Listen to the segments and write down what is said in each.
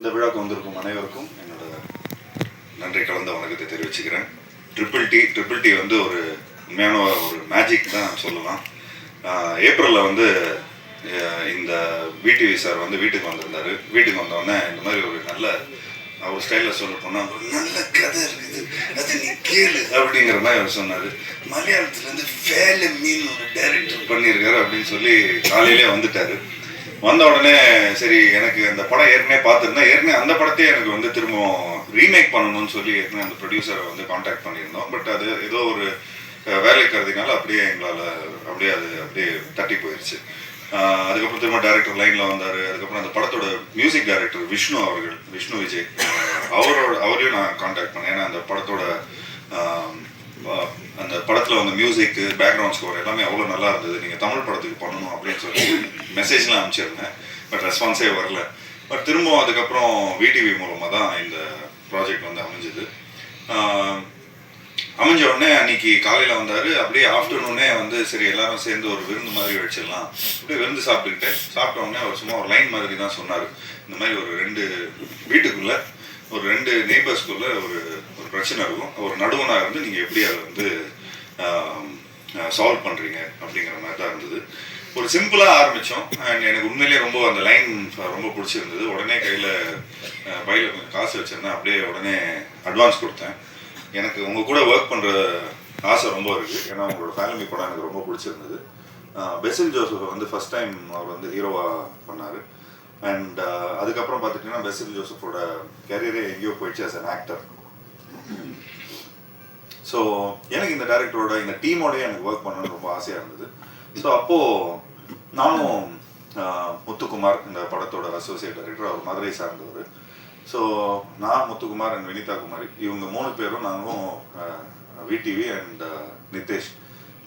இந்த விழாவுக்கு வந்திருக்கும் அனைவருக்கும் என்னோட நன்றி கலந்த வணக்கத்தை தெரிவிச்சுக்கிறேன். ட்ரிபிள் டி வந்து ஒரு உண்மையான ஒரு மேஜிக் தான் சொல்லலாம். ஏப்ரலில் வந்து இந்த விடிவி சார் வந்து வீட்டுக்கு வந்திருந்தார். வீட்டுக்கு வந்தோடனே இந்த மாதிரி ஒரு நல்ல அவர் ஸ்டைலில் சொல்ல போனால் ஒரு நல்ல கதை இருக்குது, அது நீ கேளு அப்படிங்கிற மாதிரி அவர் சொன்னார். மலையாளத்துலேருந்து வேலை மீன் ஒரு டைரக்டர் பண்ணியிருக்காரு அப்படின்னு சொல்லி காலையிலே வந்துட்டார். வந்த உடனே சரி, எனக்கு அந்த படம் ஏற்கனவே பார்த்துருந்தேன். ஏற்கனவே அந்த படத்தையே எனக்கு வந்து திரும்ப ரீமேக் பண்ணணும்னு சொல்லி ஏற்கனவே அந்த ப்ரொடியூசரை வந்து காண்டாக்ட் பண்ணியிருந்தோம். பட் அது ஏதோ ஒரு வேலை கருதினால அப்படியே எங்களால் அப்படியே தட்டி போயிடுச்சு. அதுக்கப்புறம் திரும்ப டைரக்டர் லைனில் வந்தார். அதுக்கப்புறம் அந்த படத்தோட மியூசிக் டைரக்டர் விஷ்ணு விஜய் அவரையும் நான் காண்டாக்ட் பண்ணேன். ஏன்னா அந்த படத்தோட அந்த படத்தில் வந்து மியூசிக்கு, பேக்ரவுண்ட் ஸ்கோர் எல்லாமே அவ்வளோ நல்லா இருந்தது. நீங்கள் தமிழ் படத்துக்கு பண்ணணும் அப்படின்னு சொல்லி மெசேஜ்லாம் அனுப்பிச்சிருந்தேன். பட் ரெஸ்பான்ஸே வரல. பட் திரும்பவும் அதுக்கப்புறம் விடிவி மூலமாக தான் இந்த ப்ராஜெக்ட் வந்து அமைஞ்சுது. அமைஞ்ச உடனே அன்னைக்கு காலையில் வந்தார். அப்படியே ஆஃப்டர்நூனே வந்து சரி எல்லாரும் சேர்ந்து ஒரு விருந்து மாதிரி வச்சிடலாம், அப்படியே விருந்து சாப்பிட்ட உடனே அவர் சும்மா ஒரு லைன் மாதிரி தான் சொன்னார். இந்த மாதிரி ஒரு 2 வீட்டுக்குள்ளே ஒரு 2 நெய்பர்ஸ்குள்ளே ஒரு பிரச்சனை இருக்கும், ஒரு நடுவனாக இருந்து நீங்கள் எப்படி அதை வந்து சால்வ் பண்ணுறீங்க அப்படிங்கிற மாதிரி தான் இருந்தது. ஒரு சிம்பிளாக ஆரம்பித்தோம். அண்ட் எனக்கு உண்மையிலேயே ரொம்ப அந்த லைன் ரொம்ப பிடிச்சிருந்தது. உடனே கையில் கொஞ்சம் காசு வச்சுருந்தேன். அப்படியே உடனே அட்வான்ஸ் கொடுத்தேன். எனக்கு உங்கள் கூட ஒர்க் பண்ணுற ஆசை ரொம்ப இருக்குது. ஏன்னா உங்களோட ஃபேமிலி படம் எனக்கு ரொம்ப பிடிச்சிருந்தது. பெசில் ஜோசப் வந்து ஃபஸ்ட் டைம் அவர் வந்து ஹீரோவாக பண்ணார். அண்ட் அதுக்கப்புறம் பார்த்துட்டிங்கன்னா பெசில் ஜோசஃபோட கேரியரே எங்கேயோ போயிடுச்சு ஆஸ் அன் ஆக்டர். ஸோ எனக்கு இந்த டைரக்டரோட இந்த டீமோடய எனக்கு ஒர்க் பண்ணணும்னு ரொம்ப ஆசையாக இருந்தது. ஸோ அப்போது நானும் முத்துக்குமார், இந்த படத்தோட அசோசியேட் டைரக்டர், அவர் மதுரை சார்ந்தவர். ஸோ நான், முத்துக்குமார் அண்ட் வினிதா குமாரி, இவங்க 3 பேரும் நாங்களும் விடிவி அண்ட் நிதேஷ்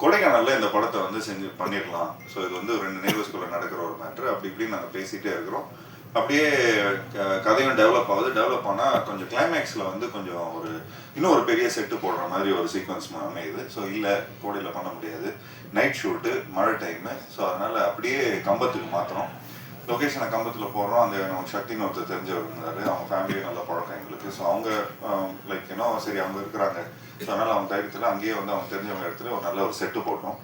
கொடைக்கானலில் இந்த படத்தை வந்து பண்ணிடலாம். ஸோ இது வந்து 2 நெய்பர்ஸ்குள்ளே நடக்கிற ஒரு மேட்ரு. அப்படி இப்படின்னு நாங்கள் பேசிகிட்டே இருக்கிறோம். அப்படியே கதையும் டெவலப் ஆனால் கொஞ்சம் கிளைமேக்ஸில் வந்து கொஞ்சம் இன்னும் ஒரு பெரிய செட்டு போடுற மாதிரி ஒரு சீக்வன்ஸ் அமையுது. ஸோ இல்லை, கோடையில் பண்ண முடியாது, நைட் ஷூட்டு, மழை டைமு. ஸோ அதனால் அப்படியே கம்பத்துக்கு மாற்றுறோம். லொக்கேஷனை கம்பத்தில் போடுறோம். அந்த சக்தின்னு ஒருத்தர் தெரிஞ்சவர் இருந்தார். அவங்க ஃபேமிலியும் நல்ல பழக்கம் எங்களுக்கு. ஸோ அவங்க லைக் சரி அவங்க இருக்கிறாங்க. ஸோ அதனால் அவங்க தைரியத்தில் அங்கேயே வந்து அவங்க தெரிஞ்சவங்க இடத்துல ஒரு நல்ல ஒரு செட்டு போட்டோம்.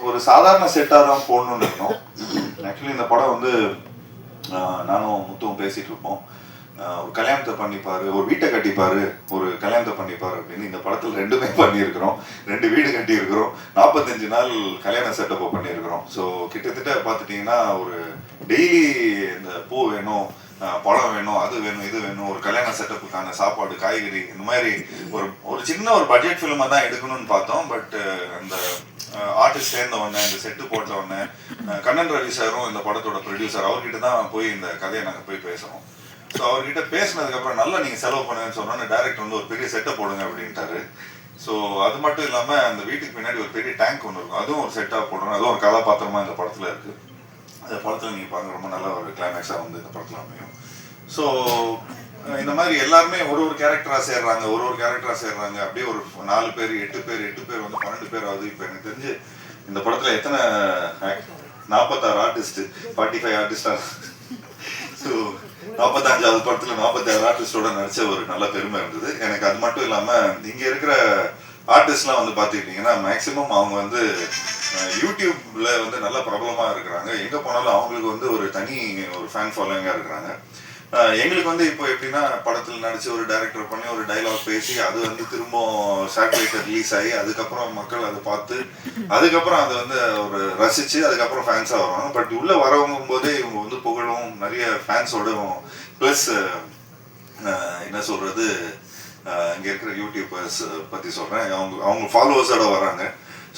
ஒரு சாதாரண செட்டாக தான் போடணுன்னு இருக்கணும். ஆக்சுவலி இந்த படம் வந்து நானும் முத்துவும் பேசிகிட்டு இருப்போம். ஒரு கல்யாணத்தை பண்ணிப்பார், ஒரு வீட்டை கட்டிப்பார், ஒரு கல்யாணத்தை பண்ணிப்பார் அப்படின்னு. இந்த படத்தில் 2மே பண்ணியிருக்கிறோம். 2 வீடு கட்டியிருக்கிறோம். 45 நாள் கல்யாண செட்டப்பை பண்ணியிருக்கிறோம். ஸோ கிட்டத்தட்ட பார்த்துட்டிங்கன்னா ஒரு டெய்லி இந்த பூ வேணும், பழம் வேணும், அது வேணும், இது வேணும், ஒரு கல்யாண செட்டப்புக்கான சாப்பாடு, காய்கறி, இந்த மாதிரி ஒரு சின்ன ஒரு பட்ஜெட் ஃபிலிமை தான் எடுக்கணும்னு பார்த்தோம். பட் அந்த ஆர்டிஸ்ட் சேர்ந்த உடனே, இந்த செட்டு போட்ட உடனே, கண்ணன் ரவி சாரும் இந்த படத்தோட ப்ரொடியூசர், அவர்கிட்ட தான் போய் இந்த கதையை நாங்கள் போய் பேசுகிறோம். ஸோ அவர்கிட்ட பேசினதுக்கப்புறம் நல்லா நீங்கள் செலவு பண்ணுங்கன்னு சொன்னோன்னே டேரக்டர் வந்து ஒரு பெரிய செட்டை போடுங்க அப்படின்ட்டாரு. ஸோ அது மட்டும் இல்லாமல் அந்த வீட்டுக்கு பின்னாடி ஒரு பெரிய டேங்க் ஒன்று இருக்கும், அதுவும் ஒரு செட்டாக போடணும். அதுவும் ஒரு கதாபாத்திரமாக இந்த படத்தில் இருக்குது. அந்த படத்தில் நீங்கள் பார்க்க ரொம்ப நல்ல ஒரு கிளைமேக்ஸாக வந்து இந்த படத்தில் அமையும். ஸோ இந்த மாதிரி எல்லாருமே ஒரு கேரக்டராக சேர்றாங்க. அப்படியே ஒரு 4 பேர் 8 பேர் வந்து 12 பேர் ஆகுது. இப்போ எனக்கு தெரிஞ்சு இந்த படத்தில் எத்தனை 46 ஆர்டிஸ்ட்டு, 45 ஆர்டிஸ்டாக. ஸோ 45வது படத்தில் 46 ஆர்டிஸ்டோட நடித்த ஒரு நல்ல பெருமை இருந்தது எனக்கு. அது மட்டும் இல்லாமல் இங்கே இருக்கிற ஆர்டிஸ்ட்லாம் வந்து பார்த்துக்கிட்டிங்கன்னா மேக்ஸிமம் அவங்க வந்து யூடியூப்ல வந்து நல்ல பிரபலமாக இருக்கிறாங்க. எங்கே போனாலும் அவங்களுக்கு வந்து ஒரு தனி ஒரு ஃபேன் ஃபாலோவிங்காக இருக்கிறாங்க. எங்களுக்கு வந்து இப்போ எப்படின்னா படத்தில் நடித்து ஒரு டைரக்டர் பண்ணி ஒரு டைலாக் பேசி அது வந்து திரும்ப சேட்டலைட்டை ரிலீஸ் ஆகி அதுக்கப்புறம் மக்கள் அதை பார்த்து அதுக்கப்புறம் அதை வந்து ஒரு ரசித்து அதுக்கப்புறம் ஃபேன்ஸாக வருவாங்க. பட் உள்ளே வரவங்க போதே இவங்க வந்து புகழும் நிறைய ஃபேன்ஸோட ப்ளஸ் என்ன சொல்கிறது, இங்கே இருக்கிற யூடியூபர்ஸ் பற்றி சொல்கிறேன், அவங்க ஃபாலோவர்ஸோட வராங்க.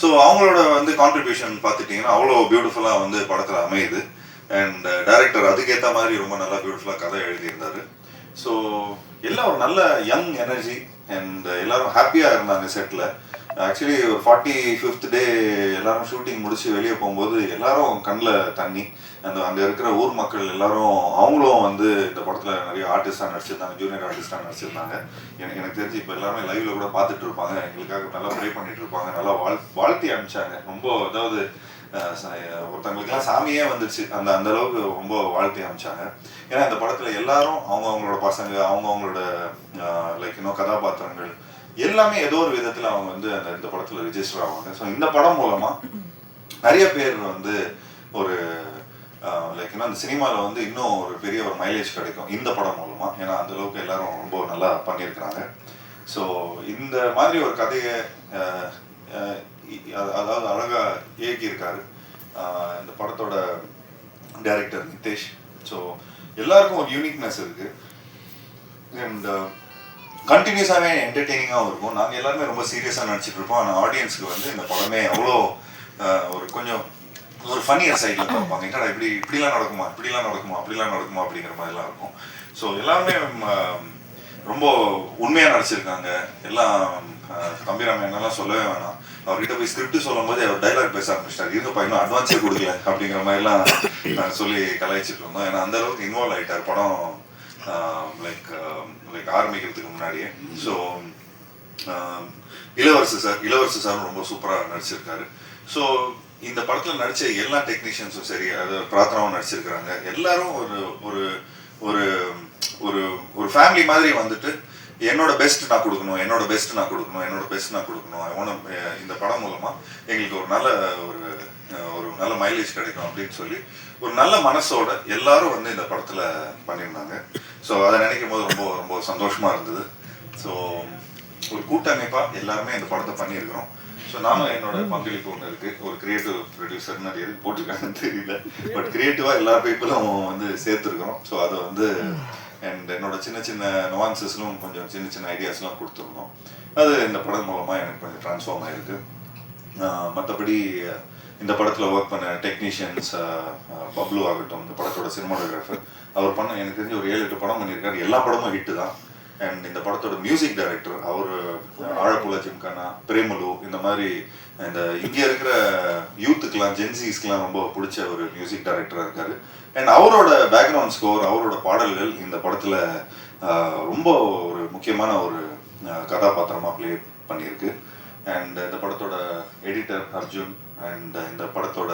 ஸோ அவங்களோட வந்து கான்ட்ரிபியூஷன் பார்த்துட்டிங்கன்னா அவ்வளோ பியூட்டிஃபுல்லாக வந்து படத்தில் அமையுது. அண்ட் டைரக்டர் அதுக்கேற்ற மாதிரி ரொம்ப நல்லா பியூட்டிஃபுல்லாக கதை எழுதியிருந்தார். ஸோ எல்லாம் ஒரு நல்ல யங் எனர்ஜி அண்ட் எல்லாரும் ஹாப்பியாக இருந்தாங்க செட்டில். ஆக்சுவலி ஒரு 45th டே எல்லாரும் ஷூட்டிங் முடிச்சு வெளியே போகும்போது எல்லாரும் கண்ணில் தண்ணி. அங்கே இருக்கிற ஊர் மக்கள் எல்லாரும் அவங்களும் வந்து இந்த படத்தில் நிறைய ஆர்டிஸ்டாக நடிச்சிருந்தாங்க, ஜூனியர் ஆர்டிஸ்டாக நடிச்சிருந்தாங்க. எனக்கு தெரிஞ்சு இப்போ எல்லாருமே லைவ்ல கூட பார்த்துட்டு இருப்பாங்க, எங்களுக்காக நல்லா ப்ரே பண்ணிட்டு இருப்பாங்க, நல்லா வாழ்த்தி அனுப்பிச்சாங்க. ரொம்ப அதாவது ஒருத்தவங்களுக்குலாம் சாமியே வந்துச்சு, அந்த அளவுக்கு ரொம்ப வாழ்த்தி அமைச்சாங்க. ஏன்னா இந்த படத்தில் எல்லாரும் அவங்கவுங்களோட பசங்க, அவங்கவுங்களோட லைக் இன்னும் கதாபாத்திரங்கள் எல்லாமே ஏதோ ஒரு விதத்தில் அவங்க வந்து இந்த படத்தில் ரிஜிஸ்டர் ஆவாங்க. ஸோ இந்த படம் மூலமாக நிறைய பேர் வந்து ஒரு லைக் இன்னும் அந்த சினிமாவில் வந்து இன்னும் ஒரு பெரிய ஒரு மைலேஜ் கிடைக்கும் இந்த படம் மூலமாக. ஏன்னா அந்தளவுக்கு எல்லாரும் ரொம்ப நல்லா பண்ணியிருக்கிறாங்க. ஸோ இந்த மாதிரி ஒரு கதையை அதாவது அழகாக இயக்கியிருக்காரு இந்த படத்தோட டைரக்டர் நிதேஷ். ஸோ எல்லாருக்கும் ஒரு யூனிக்னஸ் இருக்குது அண்ட் கண்டினியூஸாகவே என்டர்டெய்னிங்காகவும் இருக்கும். நாங்கள் எல்லாருமே ரொம்ப சீரியஸாக நடிச்சிட்டு இருப்போம். ஆனால் ஆடியன்ஸுக்கு வந்து இந்த படமே அவ்வளோ ஒரு கொஞ்சம் ஒரு ஃபன்னியர் சைடில் பார்ப்பாங்க. என்னடா இப்படிலாம் நடக்குமா அப்படிலாம் நடக்குமா அப்படிங்கிற மாதிரிலாம் இருக்கும். ஸோ எல்லாருமே ரொம்ப உண்மையாக நடிச்சிருக்காங்க. எல்லாம் தம்பிராம என்னெல்லாம் சொல்லவே வேணாம். அவர்கிட்ட போய் ஸ்கிரிப்ட் சொல்லும் போது அவர் டைலாக் பேச ஆரம்பிச்சிட்டாரு. இருக்கப்பா இன்னும் அட்வான்ஸே கொடுக்கல அப்படிங்கிற மாதிரிலாம் சொல்லி கலாய்ச்சிட்டு இருந்தோம். ஏன்னா அந்த அளவுக்கு இன்வால்வ் ஆகிட்டார் படம் லைக் ஆரம்பிக்கிறதுக்கு முன்னாடியே. ஸோ இளவரசு சாரும் ரொம்ப சூப்பராக நடிச்சிருக்காரு. ஸோ இந்த படத்தில் நடித்த எல்லா டெக்னீஷியன்ஸும் சரி, அது பிரார்த்தனாவும் நடிச்சிருக்கிறாங்க. எல்லாரும் ஒரு ஒரு ஒரு ஒரு ஒரு ஃபேமிலி மாதிரி வந்துட்டு என்னோட பெஸ்ட் நான் கொடுக்கணும் இந்த படம் மூலமாக எங்களுக்கு ஒரு நல்ல மைலேஜ் கிடைக்கும் அப்படின்னு சொல்லி ஒரு நல்ல மனசோட எல்லாரும் வந்து இந்த படத்தில் பண்ணியிருந்தாங்க. ஸோ அதை நினைக்கும் போது ரொம்ப ரொம்ப சந்தோஷமாக இருந்தது. ஸோ ஒரு கூட்டமைப்பாக எல்லாருமே இந்த படத்தை பண்ணியிருக்கிறோம். ஸோ நானும் என்னோட பங்களிப்பு ஒன்று இருக்குது. ஒரு கிரியேட்டிவ் ப்ரொடியூசர்னு அது எதுக்கு போட்டிருக்காங்கன்னு தெரியல, பட் கிரியேட்டிவாக எல்லா பீப்புளும் வந்து சேர்த்துருக்கிறோம். ஸோ அதை வந்து அண்ட் என்னோட சின்ன சின்ன நுவான்சஸ்லும் கொஞ்சம் சின்ன சின்ன ஐடியாஸ்லாம் கொடுத்துருந்தோம். அது இந்த படம் மூலமாக எனக்கு கொஞ்சம் ட்ரான்ஸ்ஃபார்ம் ஆகிருக்கு. மற்றபடி இந்த படத்தில் ஒர்க் பண்ண டெக்னீஷியன்ஸ் பப்ளு ஆகட்டும், இந்த படத்தோட சினிமாட்டோகிராஃபர், அவர் எனக்கு தெரிஞ்சு ஒரு 7-8 படம் பண்ணியிருக்காரு. எல்லா படமும் ஹிட்டு தான். அண்ட் இந்த படத்தோட மியூசிக் டைரக்டர் அவர் ஆழப்புல ஜிம்கானா, பிரேமலு, இந்த மாதிரி இந்த இங்கே இருக்கிற யூத்துக்கெலாம் ஜென்சிஸ்க்கெலாம் ரொம்ப பிடிச்ச ஒரு மியூசிக் டைரக்டராக இருக்கார். அண்ட் அவரோட பேக்ரவுண்ட் ஸ்கோர், அவரோட பாடல்கள் இந்த படத்தில் ரொம்ப ஒரு முக்கியமான ஒரு கதாபாத்திரமாக ப்ளே பண்ணியிருக்கு. அண்ட் இந்த படத்தோட எடிட்டர் அர்ஜுன் அண்ட் இந்த படத்தோட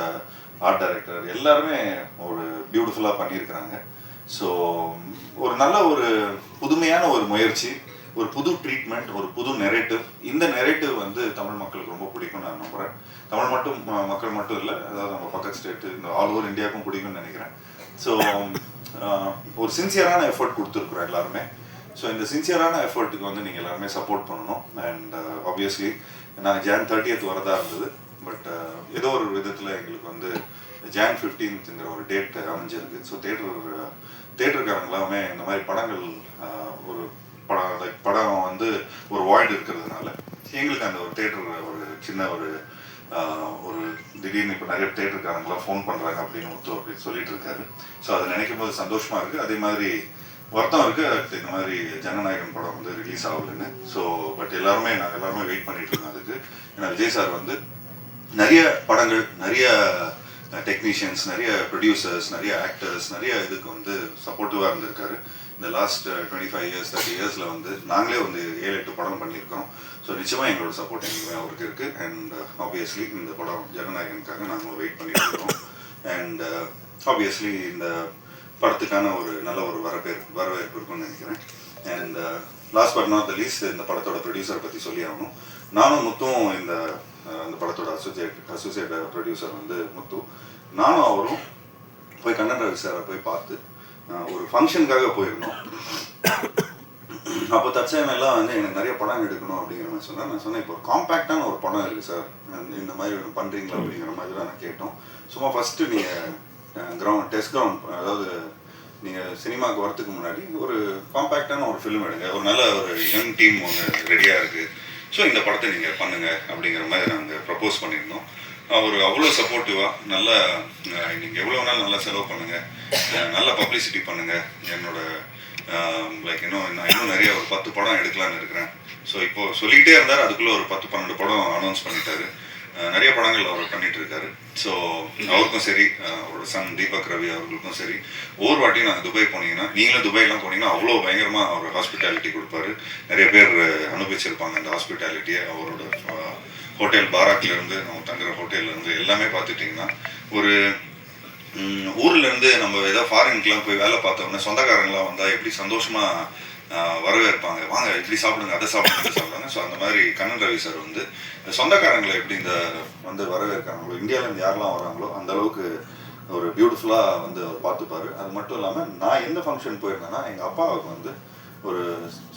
ஆர்ட் டைரக்டர் எல்லாருமே ஒரு பியூட்டிஃபுல்லாக பண்ணியிருக்கிறாங்க. ஸோ ஒரு நல்ல ஒரு புதுமையான ஒரு முயற்சி, ஒரு புது ட்ரீட்மெண்ட், ஒரு புது நெரேட்டிவ். இந்த நெரேட்டிவ் வந்து தமிழ் மக்களுக்கு ரொம்ப பிடிக்கும்னு நான் நம்புகிறேன். மக்கள் மட்டும் இல்லை, அதாவது நம்ம பக்கத்து ஸ்டேட்டு, இந்த ஆல் ஓவர் இந்தியாவுக்கும் பிடிக்கும்னு நினைக்கிறேன். ஸோ ஒரு சின்சியரான எஃபர்ட் கொடுத்துருக்குறோம் எல்லாருமே. ஸோ இந்த சின்சியரான எஃபர்ட்டுக்கு வந்து நீங்கள் எல்லாருமே சப்போர்ட் பண்ணணும். அண்ட் ஆப்வியஸ்லி நான் Jan 30th வரதா இருந்தது, பட் ஏதோ ஒரு விதத்தில் எங்களுக்கு வந்து Jan 15th ஒரு டேட் அமைஞ்சிருக்கு. ஸோ தேட்டருக்காரங்களாமே இந்த மாதிரி படங்கள் ஒரு படம் வந்து ஒரு வாய்டு இருக்கிறதுனால எங்களுக்கு அந்த ஒரு தேட்டர் ஒரு சின்ன ஒரு திடீர்னு இப்போ நிறைய தேட்டருக்காரங்களாம் ஃபோன் பண்ணுறாங்க அப்படின்னு சொல்லிட்டு இருக்காரு. ஸோ அதை நினைக்கும் போது சந்தோஷமாக இருக்குது. அதே மாதிரி வருத்தம் இருக்குது, இந்த மாதிரி ஜனநாயகன் படம் வந்து ரிலீஸ் ஆகலைன்னு. ஸோ பட் நாங்கள் எல்லாருமே வெயிட் பண்ணிட்டு இருக்கோம் அதுக்கு. ஏன்னா விஜய் சார் வந்து நிறைய படங்கள், நிறைய டெக்னீஷியன்ஸ், நிறைய ப்ரொடியூசர்ஸ், நிறைய ஆக்டர்ஸ், நிறைய இதுக்கு வந்து சப்போர்ட்டிவாக இருந்திருக்காரு. இந்த லாஸ்ட் 25 years 30 yearsல வந்து நாங்களே வந்து 7-8 படம் பண்ணியிருக்கோம். ஸோ நிச்சயமாக எங்களோட சப்போர்ட் எங்களுமே அவருக்கு இருக்குது. அண்ட் ஆப்வியஸ்லி இந்த படம் ஜனநாயகனுக்காக நாங்களும் வெயிட் பண்ணிட்டு இருக்கோம். அண்ட் ஆப்வியஸ்லி இந்த படத்துக்கான ஒரு நல்ல ஒரு வரவேற்பு இருக்குன்னு நினைக்கிறேன். And last but not the least, இந்த படத்தோட ப்ரொடியூசர் பற்றி சொல்லி ஆகணும். நானும் முத்துவும் இந்த படத்தோட அசோசியேட் ப்ரொடியூசர் வந்து முத்து. நானும் அவரும் போய் கண்ணன் ரவி சாரை போய் பார்த்து ஒரு ஃபங்க்ஷனுக்காக போயிருந்தோம். அப்போ தற்சமயமெல்லாம் வந்து எனக்கு நிறைய படம் எடுக்கணும் அப்படிங்கிற மாதிரி சொன்னேன். நான் சொன்னேன், இப்போ ஒரு காம்பேக்டான ஒரு படம் இருக்குது சார், இந்த மாதிரி பண்ணுறீங்களா அப்படிங்கிற மாதிரி தான் நான் கேட்டோம். சும்மா ஃபஸ்ட்டு நீங்கள் டெஸ்ட் கிரவுண்ட், அதாவது நீங்கள் சினிமாவுக்கு வரத்துக்கு முன்னாடி ஒரு காம்பேக்டான ஒரு ஃபிலிம் எடுங்க, ஒரு நல்ல ஒரு யங் டீம் ஒன்று ரெடியாக இருக்குது, ஸோ இந்த படத்தை நீங்கள் பண்ணுங்கள் அப்படிங்கிற மாதிரி நாங்கள் ப்ரப்போஸ் பண்ணியிருந்தோம். அவர் அவ்வளோ சப்போர்ட்டிவாக, நல்லா நீங்கள் எவ்வளோ நாள் நல்லா செலவு பண்ணுங்கள், நல்ல பப்ளிசிட்டி பண்ணுங்கள், என்னோட லைக் இன்னும் நிறைய ஒரு 10 படம் எடுக்கலான்னு இருக்கிறேன். ஸோ இப்போது சொல்லிக்கிட்டே இருந்தார், அதுக்குள்ளே ஒரு 10-12 படம் அனௌன்ஸ் பண்ணிட்டாரு. நிறைய படங்கள் அவர் பண்ணிட்டு இருக்காரு. ஸோ அவருக்கும் சரி, அவரோட சன் தீபக் ரவி அவர்களுக்கும் சரி, ஒவ்வொரு வாட்டியும் நாங்கள் துபாய் போனீங்கன்னா, நீங்களும் துபாய்லாம் போனீங்கன்னா அவ்வளோ பயங்கரமாக அவர் ஹாஸ்பிட்டாலிட்டி கொடுப்பாரு. நிறைய பேர் அனுபவிச்சிருப்பாங்க அந்த ஹாஸ்பிட்டாலிட்டியை. அவரோட ஹோட்டல் பாராக்லேருந்து நம்ம தங்குற ஹோட்டல்லேருந்து எல்லாமே பார்த்துட்டிங்கன்னா ஒரு ஊர்லேருந்து நம்ம ஏதாவது ஃபாரின்க்கெலாம் போய் வேலை பார்த்தோம்னா சொந்தக்காரங்களாம் வந்தால் எப்படி சந்தோஷமாக வரவேற்பாங்க, வாங்க இப்படி சாப்பிடுங்க, அதை சாப்பிடுங்க, அதை சாப்பிடுங்க. ஸோ அந்த மாதிரி கண்ணன் ரவி சார் வந்து சொந்தக்காரங்களை எப்படி இந்த வந்து வரவேற்கிறாங்களோ, இந்தியாவிலேருந்து யாரெல்லாம் வராங்களோ அந்த அளவுக்கு ஒரு பியூட்டிஃபுல்லாக வந்து அவர் பார்த்துப்பாரு. அது மட்டும் இல்லாமல் நான் எந்த ஃபங்க்ஷன் போயிருந்தேன்னா எங்கள் அப்பாவுக்கு வந்து ஒரு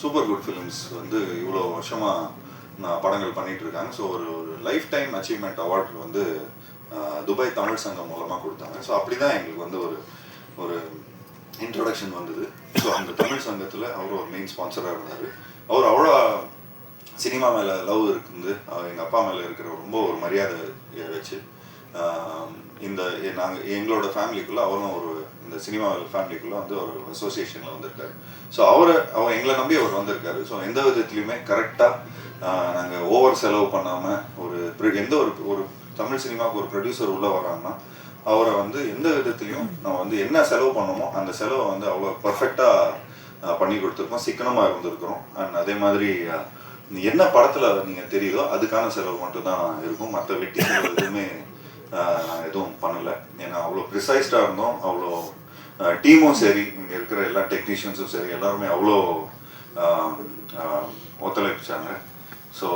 சூப்பர் குட் ஃபிலிம்ஸ் வந்து இவ்வளோ வருஷமாக நான் படங்கள் பண்ணிகிட்டு இருக்காங்க. ஸோ ஒரு லைஃப் டைம் அச்சீவ்மெண்ட் அவார்டு வந்து துபாய் தமிழ் சங்கம் மூலமாக கொடுத்தாங்க. ஸோ அப்படி தான் எங்களுக்கு வந்து ஒரு இன்ட்ரொடக்ஷன் வந்தது. ஸோ அந்த தமிழ் சங்கத்தில் அவர் ஒரு மெயின் ஸ்பான்சராக இருந்தார். அவர் அவ்வளோ சினிமா மேலே லவ் இருக்குது, எங்கள் அப்பா மேலே இருக்கிற ரொம்ப ஒரு மரியாதை வச்சு இந்த எங்களோட ஃபேமிலிக்குள்ளே அவரும் ஒரு இந்த சினிமா ஃபேமிலிக்குள்ளே வந்து ஒரு அசோசியேஷனில் வந்திருக்காரு. ஸோ அவர் எங்களை நம்பி அவர் வந்திருக்காரு. ஸோ எந்த விதத்துலையுமே கரெக்டாக நாங்கள் ஓவர் செலவு பண்ணாமல் எந்த ஒரு தமிழ் சினிமாவுக்கு ஒரு ப்ரொடியூசர் உள்ளே வராங்கன்னா அவரை வந்து எந்த விதத்துலையும் நம்ம வந்து என்ன செலவு பண்ணோமோ அந்த செலவை வந்து அவ்வளோ பர்ஃபெக்டாக பண்ணி கொடுத்துருக்கோம், சிக்கனமாக இருந்திருக்கிறோம். அண்ட் அதே மாதிரி என்ன படத்தில் நீங்கள் தெரியுதோ அதுக்கான செலவு மட்டும்தான் இருக்கும். மற்ற வெட்டி செலவு எதுவுமே நாங்கள் எதுவும் பண்ணலை. ஏன்னா அவ்வளோ ப்ரிசைஸ்டாக இருந்தோம். அவ்வளோ டீமும் சரி, இங்கே இருக்கிற எல்லா டெக்னீஷியன்ஸும் சரி, எல்லாருமே அவ்வளோ ஒத்துழைப்பிச்சாங்க. ஸோ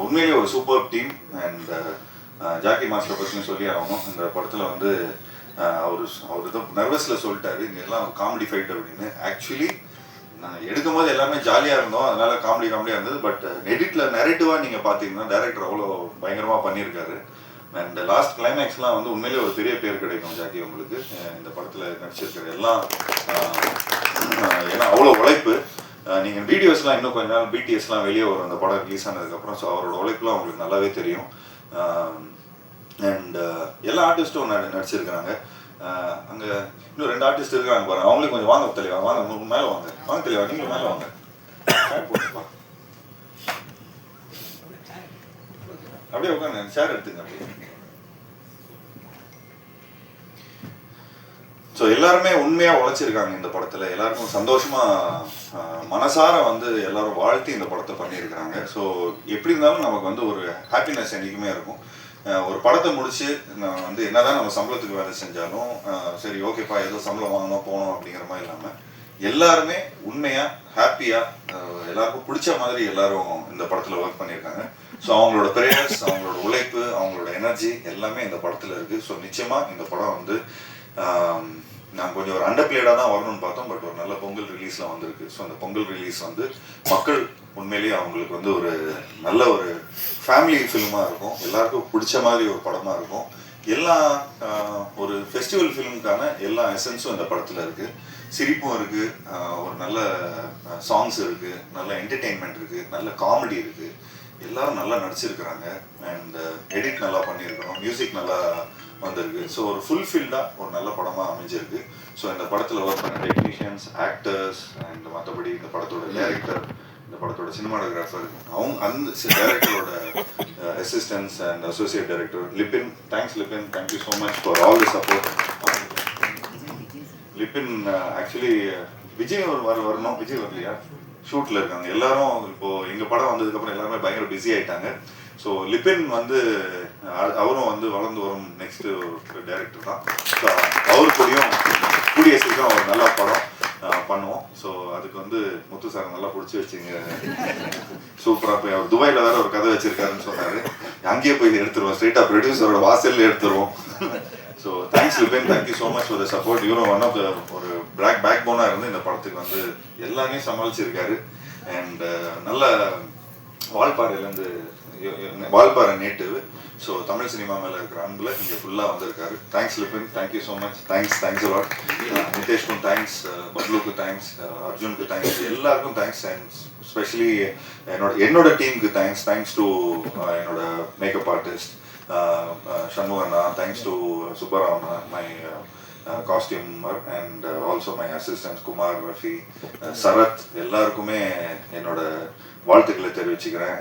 உண்மையிலேயே ஒரு சூப்பர் டீம். அண்ட் ஜாக்கி மாஸ்டரை பற்றியும் சொல்லி ஆகணும். இந்த படத்தில் வந்து அவர் ஏதோ நர்வஸில் சொல்லிட்டாரு, இங்கே எல்லாம் காமெடி ஃபைட் அப்படின்னு. ஆக்சுவலி நான் எடுக்கும் போது எல்லாமே ஜாலியாக இருந்தோம், அதனால காமெடியாக இருந்தது. பட் எடிட்டில் நெரேட்டிவாக நீங்கள் பார்த்தீங்கன்னா டைரக்டர் அவ்வளோ பயங்கரமாக பண்ணியிருக்காரு. அண்ட் லாஸ்ட் கிளைமேக்ஸ்லாம் வந்து உண்மையிலேயே ஒரு பெரிய பேர் கிடைக்கும் ஜாக்கி உங்களுக்கு. இந்த படத்தில் நடிச்சிருக்கிற எல்லாம் ஏன்னா அவ்வளோ உழைப்பு. நீங்கள் வீடியோஸ்லாம் இன்னும் கொஞ்ச நாள் பிடிஎஸ்லாம் வெளியே வரும் அந்த படம் ரிலீஸ் ஆனதுக்கப்புறம். ஸோ அவரோட உழைப்புலாம் உங்களுக்கு நல்லாவே தெரியும். அண்ட் எல்லா ஆர்டிஸ்ட்டும் நடிச்சிருக்கிறாங்க. அங்கே இன்னும் 2 ஆர்டிஸ்ட் இருக்காங்க பாருங்க, அவங்களே கொஞ்சம் வாங்க தெளிவா, வாங்க மேலே வாங்க தெளிவா, நீங்களும் மேலே வாங்க, அப்படியே உட்காந்து ஷேர் எடுத்துங்க அப்படியே. ஸோ எல்லாருமே உண்மையாக உழைச்சிருக்காங்க இந்த படத்தில். எல்லாருக்கும் சந்தோஷமாக மனசார வந்து எல்லாரும் வாழ்த்தி இந்த படத்தை பண்ணியிருக்கிறாங்க. ஸோ எப்படி இருந்தாலும் நமக்கு வந்து ஒரு ஹாப்பினஸ் என்றைக்குமே இருக்கும். ஒரு படத்தை முடிச்சு நான் வந்து என்னதான் நம்ம சம்பளத்துக்கு வேலை செஞ்சாலும் சரி ஓகேப்பா ஏதோ சம்பளம் வாங்கணும் போகணும் அப்படிங்கிற மாதிரி இல்லாமல் எல்லாருமே உண்மையாக ஹாப்பியாக எல்லாருக்கும் பிடிச்ச மாதிரி எல்லாரும் இந்த படத்தில் ஒர்க் பண்ணியிருக்காங்க. ஸோ அவங்களோட ப்ரேயர்ஸ், அவங்களோட உழைப்பு, அவங்களோட எனர்ஜி எல்லாமே இந்த படத்தில் இருக்குது. ஸோ நிச்சயமாக இந்த படம் வந்து நான் கொஞ்சம் ஒரு அண்டர் பிளேடாக தான் வரணும்னு பார்த்தோம். பட் ஒரு நல்ல பொங்கல் ரிலீஸில் வந்திருக்கு. ஸோ அந்த பொங்கல் ரிலீஸ் வந்து மக்கள் உண்மையிலேயே அவங்களுக்கு வந்து ஒரு நல்ல ஒரு ஃபேமிலி ஃபிலிமாக இருக்கும், எல்லாருக்கும் பிடிச்ச மாதிரி ஒரு படமாக இருக்கும். எல்லா ஒரு ஃபெஸ்டிவல் ஃபிலிமுக்கான எல்லா எசன்ஸும் இந்த படத்தில் இருக்குது. சிரிப்பும் இருக்குது, ஒரு நல்ல சாங்ஸ் இருக்குது, நல்ல என்டர்டெயின்மெண்ட் இருக்குது, நல்ல காமெடி இருக்குது, எல்லாரும் நல்லா நடிச்சிருக்கிறாங்க. அண்ட் எடிட் நல்லா பண்ணியிருக்கிறோம், மியூசிக் நல்லா வந்திருக்கு. ஸோ ஒரு ஃபுல்ஃபில்டாக ஒரு நல்ல படமாக அமைஞ்சிருக்கு. ஸோ இந்த படத்தில் ஒர்க் பண்ண டெக்னீஷியன்ஸ், ஆக்டர்ஸ் அண்ட் மற்றபடி இந்த படத்தோட டைரக்டர், இந்த படத்தோட சினிமாட்டோகிராஃபர், அந்த டைரக்டரோட assistants and associate director Libin. Thanks Libin, thank you so much for all the support. Libin actually Vijay வரணும், விஜய் வரலையா, ஷூட்டில் இருக்காங்க எல்லாரும். இப்போது எங்கள் படம் வந்ததுக்கப்புறம் எல்லாருமே பயங்கர பிஸி ஆகிட்டாங்க. ஸோ லிபின் வந்து அவரும் வந்து வளர்ந்து வரும் நெக்ஸ்ட் ஒரு டைரக்டர் தான். ஸோ அவரு கூடயும் கூடிய சீக்கிரம் ஒரு நல்ல படம் பண்ணுவோம். ஸோ அதுக்கு வந்து முத்து சார் நல்லா பிடிச்சி வச்சுங்க, சூப்பராக போய் அவர் துபாயில் வேற ஒரு கதை வச்சிருக்காருன்னு சொன்னார். அங்கேயே போய் எடுத்துருவோம், ஸ்ட்ரெயிட்டாக ப்ரொடியூசரோட வாசல்ல எடுத்துருவோம். So thanks Libin, thank you so much for the support. இவரும் ஒன் ஆஃப் த ஒரு பேக் போனாக இருந்து இந்த படத்துக்கு வந்து எல்லாமே சமாளிச்சிருக்காரு. அண்ட் நல்ல வால்பாறையிலேருந்து, Valparai native. So Tamil cinema மேலே இருக்கிற அன்பில் இங்கே ஃபுல்லாக வந்திருக்காரு. Thanks Libin, thank you so much. Thanks a lot. நிதேஷ்க்கும் தேங்க்ஸ், பப்ளுக்கு தேங்க்ஸ், அர்ஜுனுக்கு தேங்க்ஸ், எல்லாருக்கும் தேங்க்ஸ். அண்ட் ஸ்பெஷலி என்னோட டீமுக்கு தேங்க்ஸ் டு என்னோட makeup artist Shanmugana, thanks to Subbaramana, my costumer, and also my assistants Kumar, Rafi, Sarath, எல்லாருக்குமே என்னோட வாழ்த்துக்களை தெரிவிச்சுக்கிறேன்.